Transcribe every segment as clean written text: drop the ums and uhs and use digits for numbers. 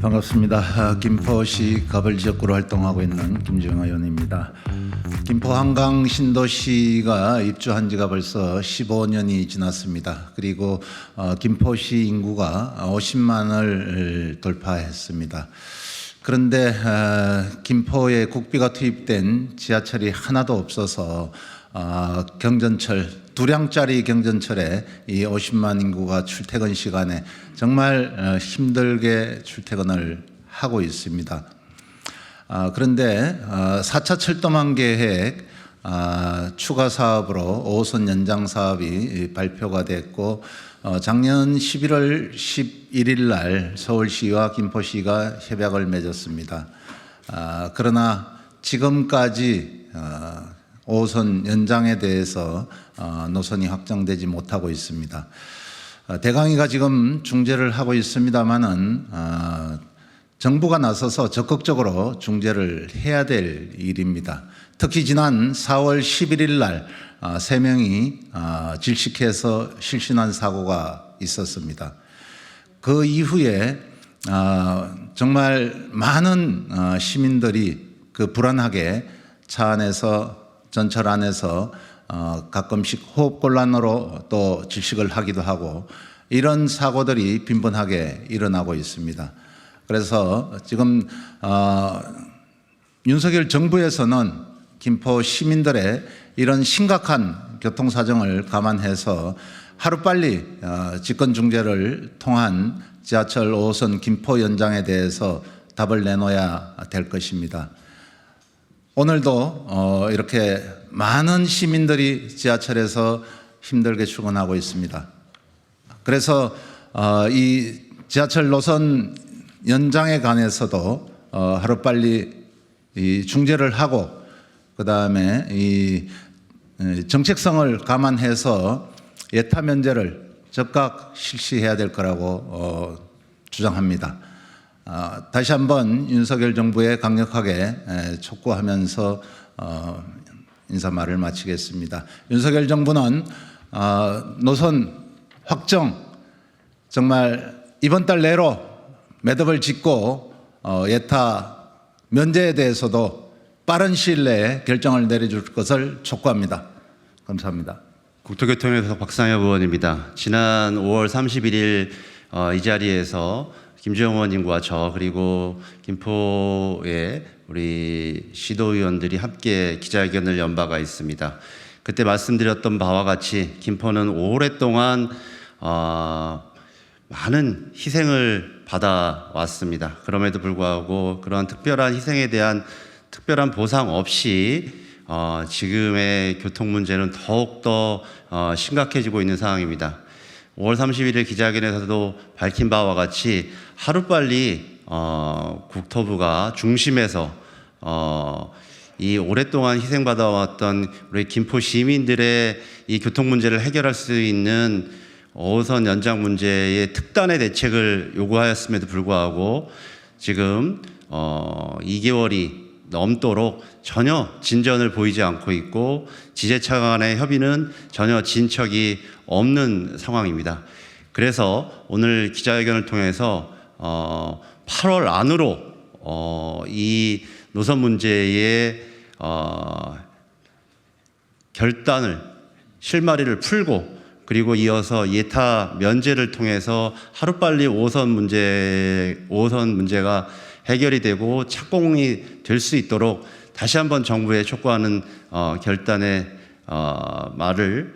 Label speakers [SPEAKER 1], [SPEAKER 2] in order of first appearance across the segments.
[SPEAKER 1] 반갑습니다. 김포시 가벌 지역구로 활동하고 있는 김주영 의원입니다. 김포 한강 신도시가 입주한 지가 벌써 15년이 지났습니다. 그리고 김포시 인구가 50만을 돌파했습니다. 그런데 김포에 국비가 투입된 지하철이 하나도 없어서 경전철, 2량짜리 경전철에 이 50만 인구가 출퇴근 시간에 정말 힘들게 출퇴근을 하고 있습니다. 그런데 4차 철도망 계획 추가 사업으로 5호선 연장 사업이 발표가 됐고 작년 11월 11일 날 서울시와 김포시가 협약을 맺었습니다. 그러나 지금까지 5호선 연장에 대해서 노선이 확정되지 못하고 있습니다. 대강이가 지금 중재를 하고 있습니다마는 정부가 나서서 적극적으로 중재를 해야 될 일입니다. 특히 지난 4월 11일 날 3명이 질식해서 실신한 사고가 있었습니다. 그 이후에 정말 많은 시민들이 그 불안하게 차 안에서 전철 안에서 가끔씩 호흡곤란으로 또 질식을 하기도 하고 이런 사고들이 빈번하게 일어나고 있습니다. 그래서 지금 윤석열 정부에서는 김포 시민들의 이런 심각한 교통사정을 감안해서 하루빨리 직권중재를 통한 지하철 5호선 김포 연장에 대해서 답을 내놓아야 될 것입니다. 오늘도 이렇게 많은 시민들이 지하철에서 힘들게 출근하고 있습니다. 그래서 이 지하철 노선 연장에 관해서도 하루빨리 이 중재를 하고 그다음에 이 정책성을 감안해서 예타 면제를 즉각 실시해야 될 거라고 주장합니다. 다시 한번 윤석열 정부에 강력하게 촉구하면서 인사말을 마치겠습니다. 윤석열 정부는 노선 확정 정말 이번 달 내로 매듭을 짓고 예타 면제에 대해서도 빠른 시일 내에 결정을 내려줄 것을 촉구합니다. 감사합니다.
[SPEAKER 2] 국토교통위에서 박상혁 의원입니다. 지난 5월 31일 이 자리에서 김주영 의원님과 저 그리고 김포의 우리 시도의원들이 함께 기자회견을 연 바가 있습니다. 그때 말씀드렸던 바와 같이 김포는 오랫동안 많은 희생을 받아왔습니다. 그럼에도 불구하고 그러한 특별한 희생에 대한 특별한 보상 없이 지금의 교통 문제는 더욱더 심각해지고 있는 상황입니다. 5월 31일 기자회견에서도 밝힌 바와 같이 하루빨리 국토부가 중심에서 이 오랫동안 희생받아왔던 우리 김포 시민들의 이 교통 문제를 해결할 수 있는 5호선 연장 문제의 특단의 대책을 요구하였음에도 불구하고 지금 2개월이 넘도록 전혀 진전을 보이지 않고 있고 지자체 간의 협의는 전혀 진척이 없는 상황입니다. 그래서 오늘 기자회견을 통해서 8월 안으로 이 노선 문제의 결단을 실마리를 풀고 그리고 이어서 예타 면제를 통해서 하루빨리 5호선 문제가 해결이 되고 착공이 될 수 있도록 다시 한번 정부에 촉구하는 결단의 말을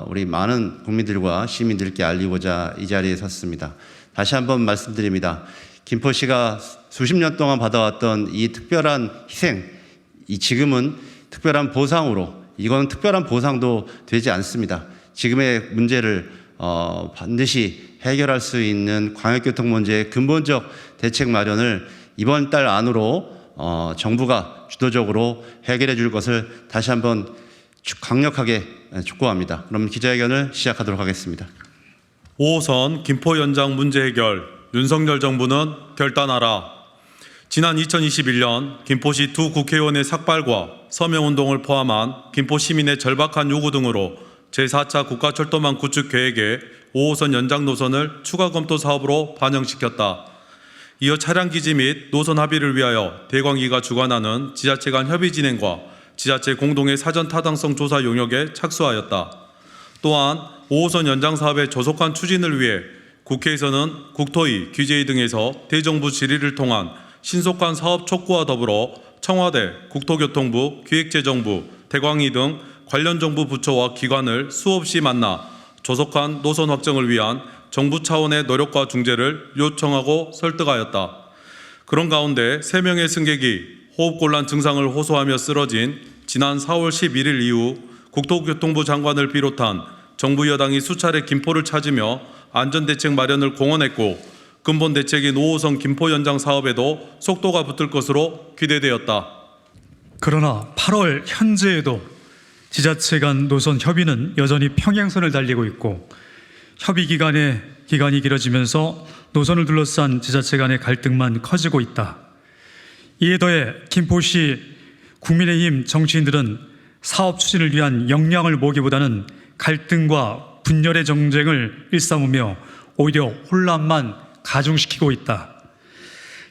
[SPEAKER 2] 우리 많은 국민들과 시민들께 알리고자 이 자리에 섰습니다. 다시 한번 말씀드립니다. 김포시가 수십 년 동안 받아왔던 이 특별한 희생, 지금은 특별한 보상으로, 이건 특별한 보상도 되지 않습니다. 지금의 문제를 반드시 해결할 수 있는 광역교통 문제의 근본적 대책 마련을 이번 달 안으로 정부가 주도적으로 해결해 줄 것을 다시 한번 강력하게 촉구합니다. 그럼 기자회견을 시작하도록 하겠습니다.
[SPEAKER 3] 5호선 김포 연장 문제 해결 윤석열 정부는 결단하라. 지난 2021년 김포시 두 국회의원의 삭발과 서명운동을 포함한 김포 시민의 절박한 요구 등으로 제4차 국가철도망 구축 계획에 5호선 연장 노선을 추가 검토 사업으로 반영시켰다. 이어 차량 기지 및 노선 합의를 위하여 대광위가 주관하는 지자체 간 협의 진행과 지자체 공동의 사전 타당성 조사 용역에 착수하였다. 또한 5호선 연장 사업의 조속한 추진을 위해 국회에서는 국토위, 규제위 등에서 대정부 질의를 통한 신속한 사업 촉구와 더불어 청와대, 국토교통부, 기획재정부, 대광위 등 관련 정부 부처와 기관을 수없이 만나 조속한 노선 확정을 위한 정부 차원의 노력과 중재를 요청하고 설득하였다. 그런 가운데 3명의 승객이 호흡곤란 증상을 호소하며 쓰러진 지난 4월 11일 이후 국토교통부 장관을 비롯한 정부 여당이 수차례 김포를 찾으며 안전대책 마련을 공언했고 근본 대책인 5호선 김포 연장 사업에도 속도가 붙을 것으로 기대되었다.
[SPEAKER 4] 그러나 8월 현재에도 지자체 간 노선 협의는 여전히 평행선을 달리고 있고 협의 기간이 길어지면서 노선을 둘러싼 지자체 간의 갈등만 커지고 있다. 이에 더해 김포시 국민의힘 정치인들은 사업 추진을 위한 역량을 모으기보다는 갈등과 분열의 정쟁을 일삼으며 오히려 혼란만 가중시키고 있다.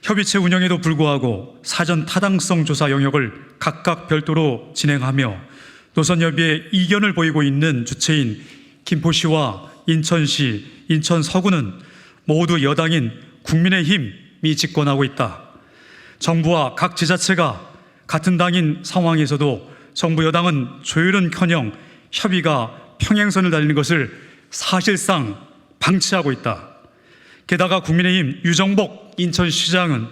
[SPEAKER 4] 협의체 운영에도 불구하고 사전 타당성 조사 영역을 각각 별도로 진행하며 노선 협의에 이견을 보이고 있는 주체인 김포시와 인천시, 인천 서구는 모두 여당인 국민의힘이 집권하고 있다. 정부와 각 지자체가 같은 당인 상황에서도 정부 여당은 조율은커녕 협의가 평행선을 달리는 것을 사실상 방치하고 있다. 게다가 국민의힘 유정복 인천시장은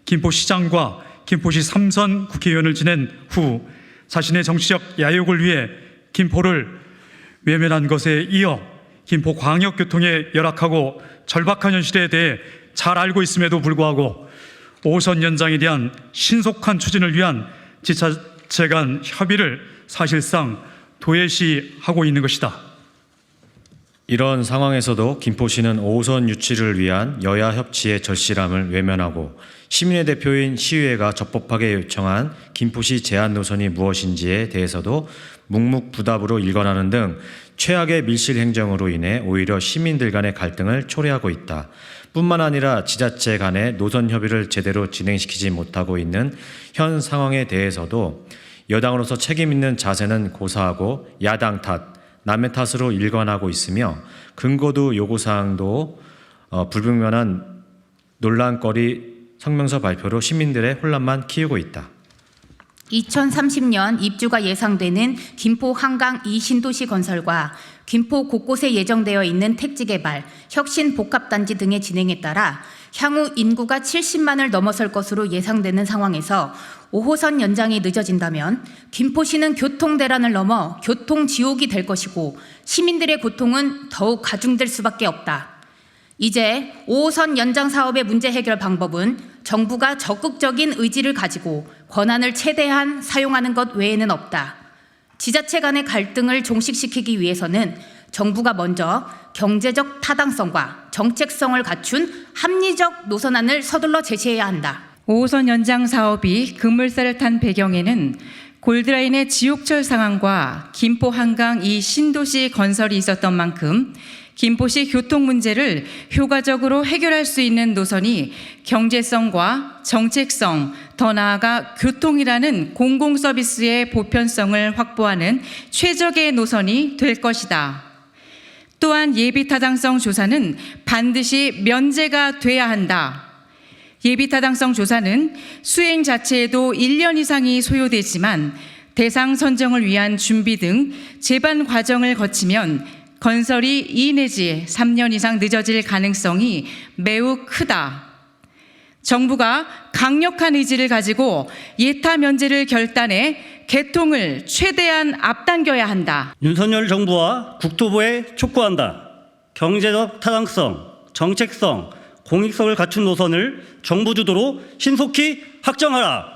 [SPEAKER 4] 김포시장과 김포시 3선 국회의원을 지낸 후 자신의 정치적 야욕을 위해 김포를 외면한 것에 이어 김포광역교통의 열악하고 절박한 현실에 대해 잘 알고 있음에도 불구하고 5호선 연장에 대한 신속한 추진을 위한 지자체 간 협의를 사실상 도외시하고 있는 것이다.
[SPEAKER 5] 이런 상황에서도 김포시는 5호선 유치를 위한 여야 협치의 절실함을 외면하고 시민의 대표인 시의회가 적법하게 요청한 김포시 제한 노선이 무엇인지에 대해서도 묵묵부답으로 일관하는 등 최악의 밀실 행정으로 인해 오히려 시민들 간의 갈등을 초래하고 있다. 뿐만 아니라 지자체 간의 노선 협의를 제대로 진행시키지 못하고 있는 현 상황에 대해서도 여당으로서 책임 있는 자세는 고사하고 야당 탓, 남의 탓으로 일관하고 있으며 근거도 요구사항도 불분명한 논란거리 성명서 발표로 시민들의 혼란만 키우고 있다.
[SPEAKER 6] 2030년 입주가 예상되는 김포 한강 2신도시 건설과 김포 곳곳에 예정되어 있는 택지 개발, 혁신 복합단지 등의 진행에 따라 향후 인구가 70만을 넘어설 것으로 예상되는 상황에서 5호선 연장이 늦어진다면 김포시는 교통 대란을 넘어 교통 지옥이 될 것이고 시민들의 고통은 더욱 가중될 수밖에 없다. 이제 5호선 연장 사업의 문제 해결 방법은 정부가 적극적인 의지를 가지고 권한을 최대한 사용하는 것 외에는 없다. 지자체 간의 갈등을 종식시키기 위해서는 정부가 먼저 경제적 타당성과 정책성을 갖춘 합리적 노선안을 서둘러 제시해야 한다.
[SPEAKER 7] 5호선 연장 사업이 급물살을 탄 배경에는 골드라인의 지옥철 상황과 김포 한강 이 신도시 건설이 있었던 만큼 김포시 교통 문제를 효과적으로 해결할 수 있는 노선이 경제성과 정책성, 더 나아가 교통이라는 공공서비스의 보편성을 확보하는 최적의 노선이 될 것이다. 또한 예비타당성 조사는 반드시 면제가 돼야 한다. 예비타당성 조사는 수행 자체에도 1년 이상이 소요되지만 대상 선정을 위한 준비 등 제반 과정을 거치면 건설이 2 내지 3년 이상 늦어질 가능성이 매우 크다. 정부가 강력한 의지를 가지고 예타 면제를 결단해 개통을 최대한 앞당겨야 한다.
[SPEAKER 8] 윤석열 정부와 국토부에 촉구한다. 경제적 타당성, 정책성, 공익성을 갖춘 노선을 정부 주도로 신속히 확정하라.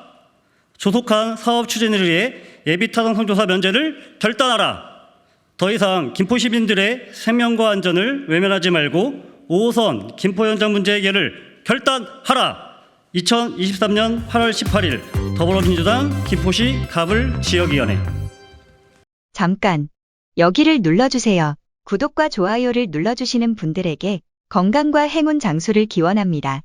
[SPEAKER 8] 조속한 사업 추진을 위해 예비타당성 조사 면제를 결단하라. 더 이상 김포 시민들의 생명과 안전을 외면하지 말고 5호선 김포 연장 문제 해결을 결단하라. 2023년 8월 18일 더불어민주당 김포시 가불 지역위원회.
[SPEAKER 9] 잠깐 여기를 눌러주세요. 구독과 좋아요를 눌러주시는 분들에게 건강과 행운 장수를 기원합니다.